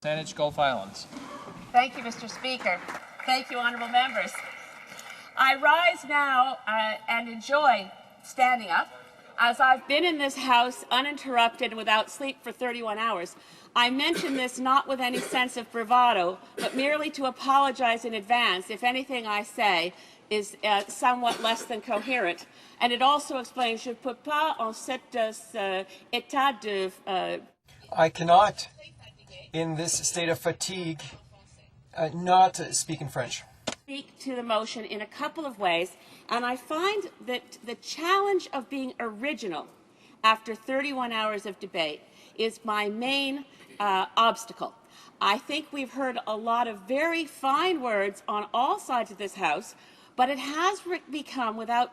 Saanich Gulf Islands. Thank you, Mr. Speaker. Thank you, honourable members. I rise now and enjoy standing up. As I've been in this House uninterrupted and without sleep for 31 hours, I mention this not with any sense of bravado, but merely to apologize in advance if anything I say is somewhat less than coherent. And it also explains, je ne peux pas en cet état de... I cannot, in this state of fatigue, not speak in French. Speak to the motion in a couple of ways, and I find that the challenge of being original after 31 hours of debate is my main obstacle. I think we've heard a lot of very fine words on all sides of this House, but it has become, without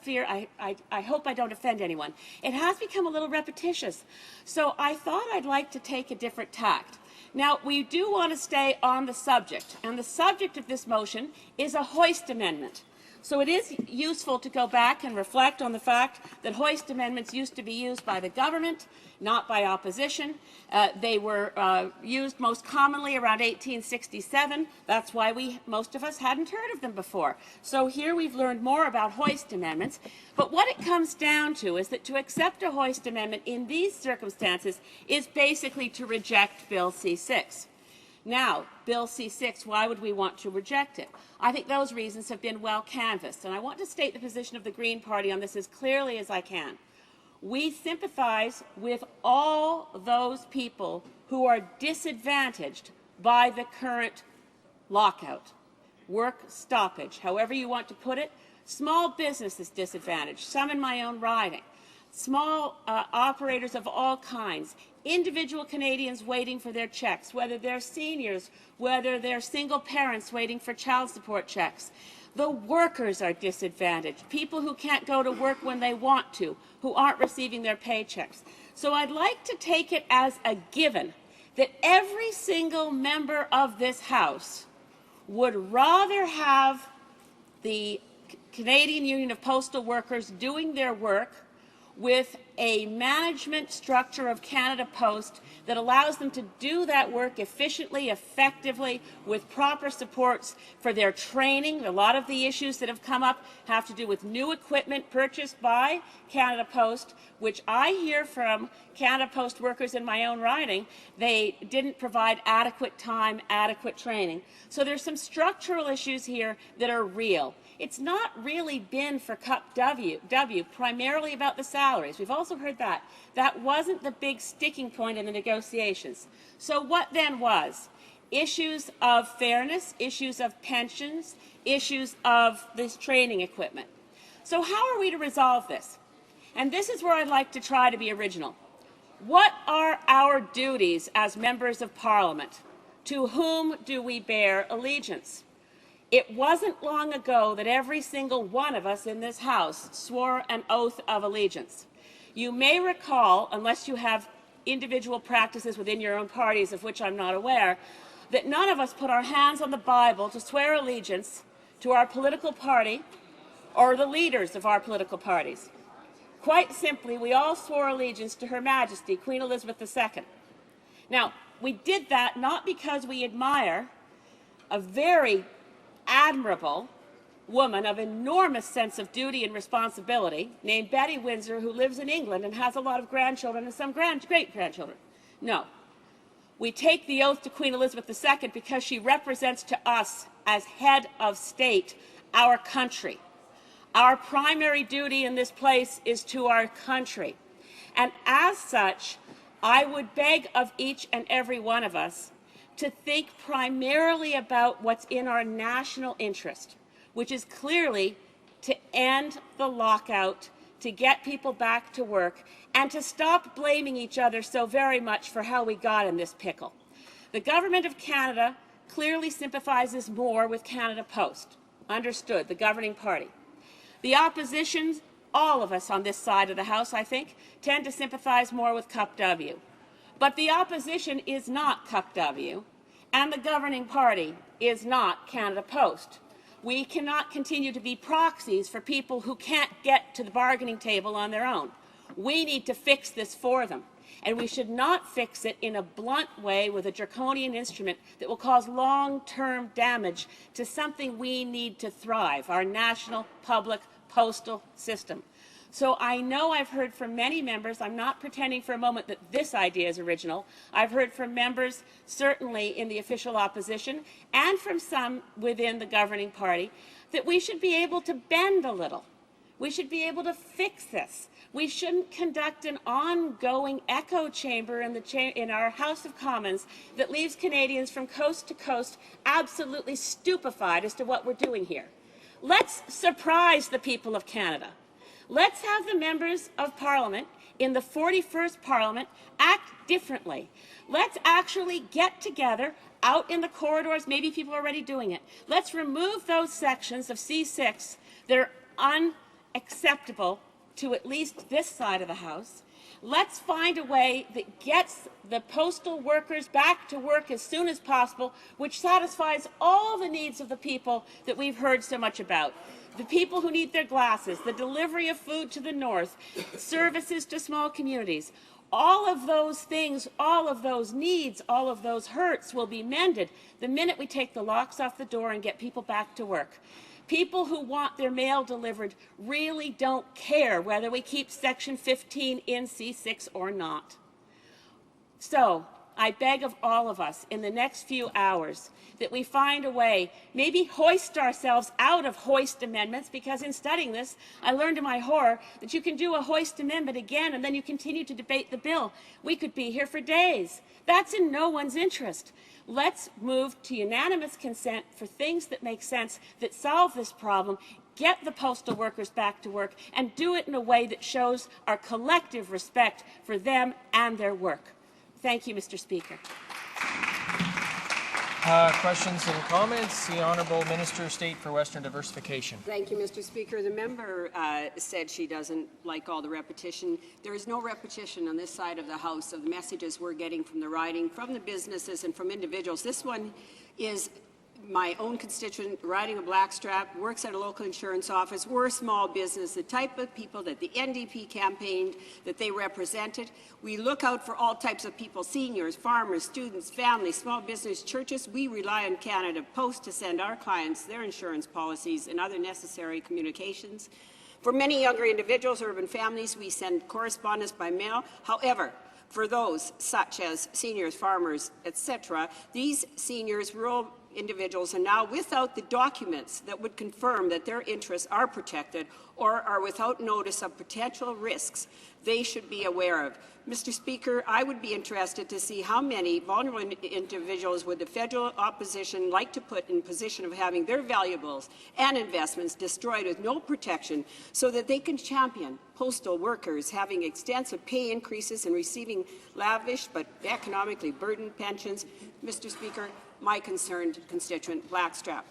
fear, I hope I don't offend anyone, it has become a little repetitious. So I thought I'd like to take a different tact. Now, we do want to stay on the subject, and the subject of this motion is a hoist amendment. So it is useful to go back and reflect on the fact that hoist amendments used to be used by the government, not by opposition. They were used most commonly around 1867. That's why most of us hadn't heard of them before. So here we've learned more about hoist amendments. But what it comes down to is that to accept a hoist amendment in these circumstances is basically to reject Bill C-6. Now, Bill C-6, why would we want to reject it? I think those reasons have been well canvassed, and I want to state the position of the Green Party on this as clearly as I can. We sympathize with all those people who are disadvantaged by the current lockout, work stoppage, however you want to put it. Small business is disadvantaged, some in my own riding. Small operators of all kinds, individual Canadians waiting for their checks, whether they're seniors, whether they're single parents waiting for child support checks. The workers are disadvantaged, people who can't go to work when they want to, who aren't receiving their paychecks. So I'd like to take it as a given that every single member of this House would rather have the Canadian Union of Postal Workers doing their work with a management structure of Canada Post that allows them to do that work efficiently, effectively, with proper supports for their training. A lot of the issues that have come up have to do with new equipment purchased by Canada Post, which I hear from Canada Post workers in my own riding, they didn't provide adequate time, adequate training. So there's some structural issues here that are real. It's not really been for Cup W primarily about the salaries. We've also heard that. That wasn't the big sticking point in the negotiations. So what then was? Issues of fairness, issues of pensions, issues of this training equipment. So how are we to resolve this? And this is where I'd like to try to be original. What are our duties as members of Parliament? To whom do we bear allegiance? It wasn't long ago that every single one of us in this House swore an oath of allegiance. You may recall, unless you have individual practices within your own parties of which I'm not aware, that none of us put our hands on the Bible to swear allegiance to our political party or the leaders of our political parties. Quite simply, we all swore allegiance to Her Majesty, Queen Elizabeth II. Now, we did that not because we admire a very admirable woman of enormous sense of duty and responsibility named Betty Windsor, who lives in England and has a lot of grandchildren and some great-grandchildren. No. We take the oath to Queen Elizabeth II because she represents to us as head of state our country. Our primary duty in this place is to our country. And as such, I would beg of each and every one of us to think primarily about what's in our national interest, which is clearly to end the lockout, to get people back to work, and to stop blaming each other so very much for how we got in this pickle. The Government of Canada clearly sympathizes more with Canada Post. Understood, the governing party. The opposition, all of us on this side of the House, I think, tend to sympathize more with Cup W. But the opposition is not Cup W, and the governing party is not Canada Post. We cannot continue to be proxies for people who can't get to the bargaining table on their own. We need to fix this for them. And we should not fix it in a blunt way with a draconian instrument that will cause long-term damage to something we need to thrive, our national public postal system. So I know I've heard from many members, I'm not pretending for a moment that this idea is original. I've heard from members, certainly in the official opposition, and from some within the governing party, that we should be able to bend a little. We should be able to fix this. We shouldn't conduct an ongoing echo chamber in our House of Commons that leaves Canadians from coast to coast absolutely stupefied as to what we're doing here. Let's surprise the people of Canada. Let's have the members of Parliament in the 41st Parliament act differently. Let's actually get together out in the corridors. Maybe people are already doing it. Let's remove those sections of C6 that are unacceptable to at least this side of the House. Let's find a way that gets the postal workers back to work as soon as possible, which satisfies all the needs of the people that we've heard so much about. The people who need their glasses, the delivery of food to the north, services to small communities. All of those things, all of those needs, all of those hurts will be mended the minute we take the locks off the door and get people back to work. People who want their mail delivered really don't care whether we keep Section 15 in C6 or not. So, I beg of all of us in the next few hours that we find a way, maybe hoist ourselves out of hoist amendments, because in studying this, I learned to my horror that you can do a hoist amendment again and then you continue to debate the bill. We could be here for days. That's in no one's interest. Let's move to unanimous consent for things that make sense, that solve this problem, get the postal workers back to work, and do it in a way that shows our collective respect for them and their work. Thank you, Mr. Speaker. Questions and comments? The Honourable Minister of State for Western Diversification. Thank you, Mr. Speaker. The member said she doesn't like all the repetition. There is no repetition on this side of the House of the messages we're getting from the riding, from the businesses and from individuals. This one is my own constituent riding a blackstrap, works at a local insurance office. We're a small business, the type of people that the NDP campaigned, that they represented. We look out for all types of people, seniors, farmers, students, families, small business, churches. We rely on Canada Post to send our clients their insurance policies and other necessary communications. For many younger individuals, urban families, we send correspondence by mail. However, for those such as seniors, farmers, etc., these seniors, rural individuals are now without the documents that would confirm that their interests are protected or are without notice of potential risks they should be aware of. Mr. Speaker, I would be interested to see how many vulnerable individuals would the federal opposition like to put in position of having their valuables and investments destroyed with no protection so that they can champion postal workers having extensive pay increases and receiving lavish but economically burdened pensions. Mr. Speaker, my concerned constituent, Blackstrap.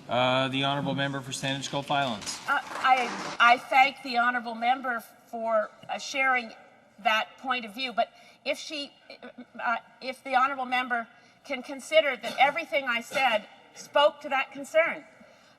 The Honourable Member for Saanich Gulf Islands. I thank the Honourable Member for sharing that point of view, but if the Honourable Member can consider that everything I said spoke to that concern,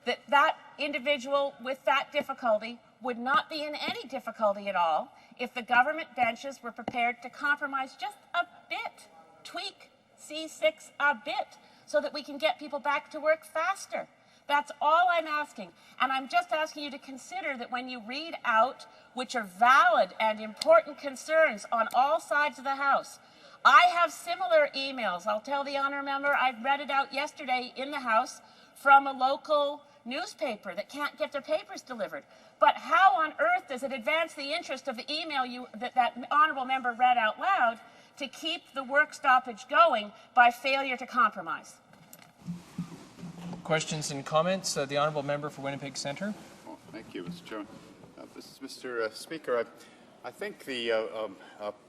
that that individual with that difficulty would not be in any difficulty at all if the government benches were prepared to compromise just a bit, tweak C6 a bit, so that we can get people back to work faster. That's all I'm asking. And I'm just asking you to consider that when you read out, which are valid and important concerns on all sides of the House, I have similar emails. I'll tell the honourable member, I read it out yesterday in the House from a local newspaper that can't get their papers delivered. But how on earth does it advance the interest of the email that honourable member read out loud to keep the work stoppage going by failure to compromise? Questions and comments? The Honourable Member for Winnipeg Centre. Oh, thank you, Mr. Chairman. Mr. Speaker, I think the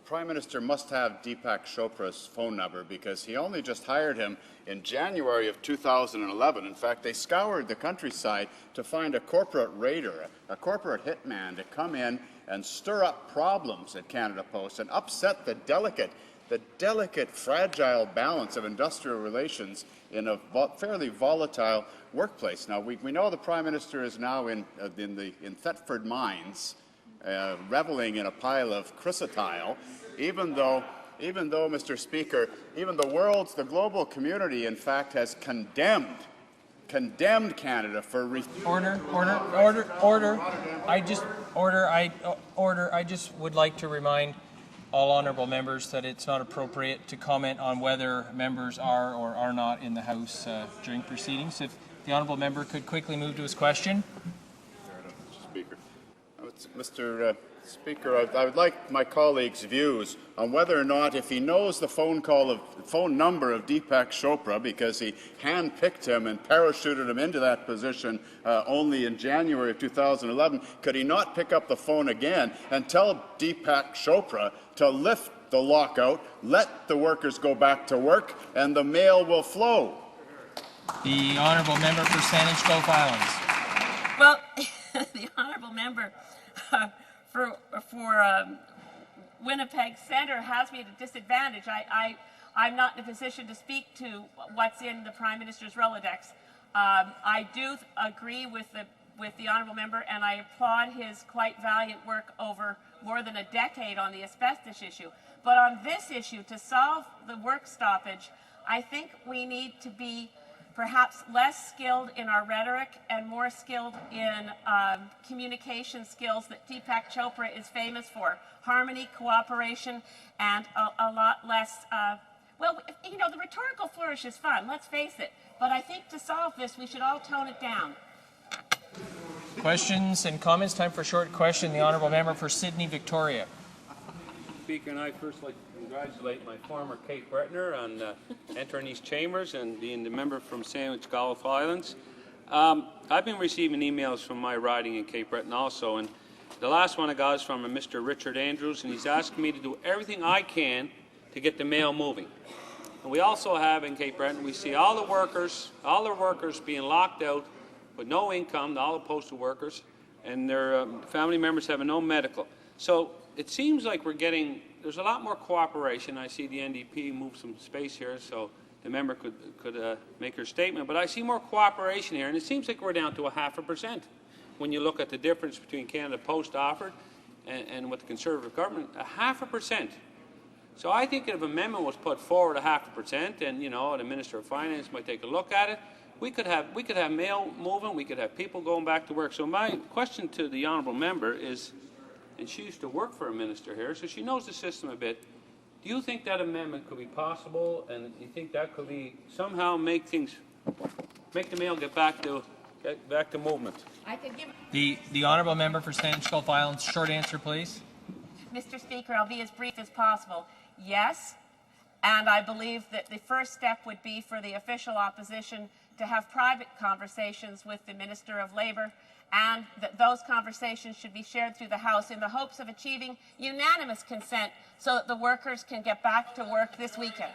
Prime Minister must have Deepak Chopra's phone number because he only just hired him in January of 2011. In fact, they scoured the countryside to find a corporate raider, a corporate hitman to come in and stir up problems at Canada Post and upset the delicate, fragile balance of industrial relations in a fairly volatile workplace. Now, we know the Prime Minister is now in Thetford Mines, reveling in a pile of chrysotile, even though, Mr. Speaker, even the global community, in fact, has condemned Canada for Order. I just would like to remind all honourable members that it's not appropriate to comment on whether members are or are not in the House during proceedings. If the honourable member could quickly move to his question. Mr. Speaker, I would like my colleagues' views on whether or not, if he knows the phone number of Deepak Chopra, because he handpicked him and parachuted him into that position only in January of 2011, could he not pick up the phone again and tell Deepak Chopra to lift the lockout, let the workers go back to work, and the mail will flow? The honourable member for Saanich Gulf Islands. Well, the honourable member for Winnipeg Centre has me at a disadvantage. I'm not in a position to speak to what's in the Prime Minister's Rolodex. I do agree with the honourable member, and I applaud his quite valiant work over more than a decade on the asbestos issue. But on this issue, to solve the work stoppage, I think we need to be perhaps less skilled in our rhetoric and more skilled in communication skills that Deepak Chopra is famous for. Harmony, cooperation, and a lot less, well, you know, the rhetorical flourish is fun, let's face it. But I think to solve this, we should all tone it down. Questions and comments. Time for a short question. The honourable member for Sydney, Victoria. Speaker, and I'd first like to congratulate my former Cape Brettoner on entering these chambers and being the member from Saanich Gulf Islands. I've been receiving emails from my riding in Cape Breton also, and the last one I got is from a Mr. Richard Andrews, and he's asking me to do everything I can to get the mail moving. And we also have in Cape Breton, we see all the workers being locked out with no income, all the postal workers, and their family members having no medical. So it seems like there's a lot more cooperation. I see the NDP move some space here so the member could make her statement, but I see more cooperation here, and it seems like we're down to 0.5% when you look at the difference between Canada Post offered and what the Conservative government, 0.5%. So I think if an amendment was put forward 0.5%, and you know, the Minister of Finance might take a look at it, we could have mail moving, we could have people going back to work. So my question to the honourable member is, and she used to work for a minister here, so she knows the system a bit. Do you think that amendment could be possible, and you think that could be somehow make the mail get back to movement? I could give The honourable member for Saanich Gulf Islands. Short answer, please. Mr. Speaker, I'll be as brief as possible. Yes, and I believe that the first step would be for the official opposition to have private conversations with the Minister of Labour, and that those conversations should be shared through the House in the hopes of achieving unanimous consent so that the workers can get back to work this weekend.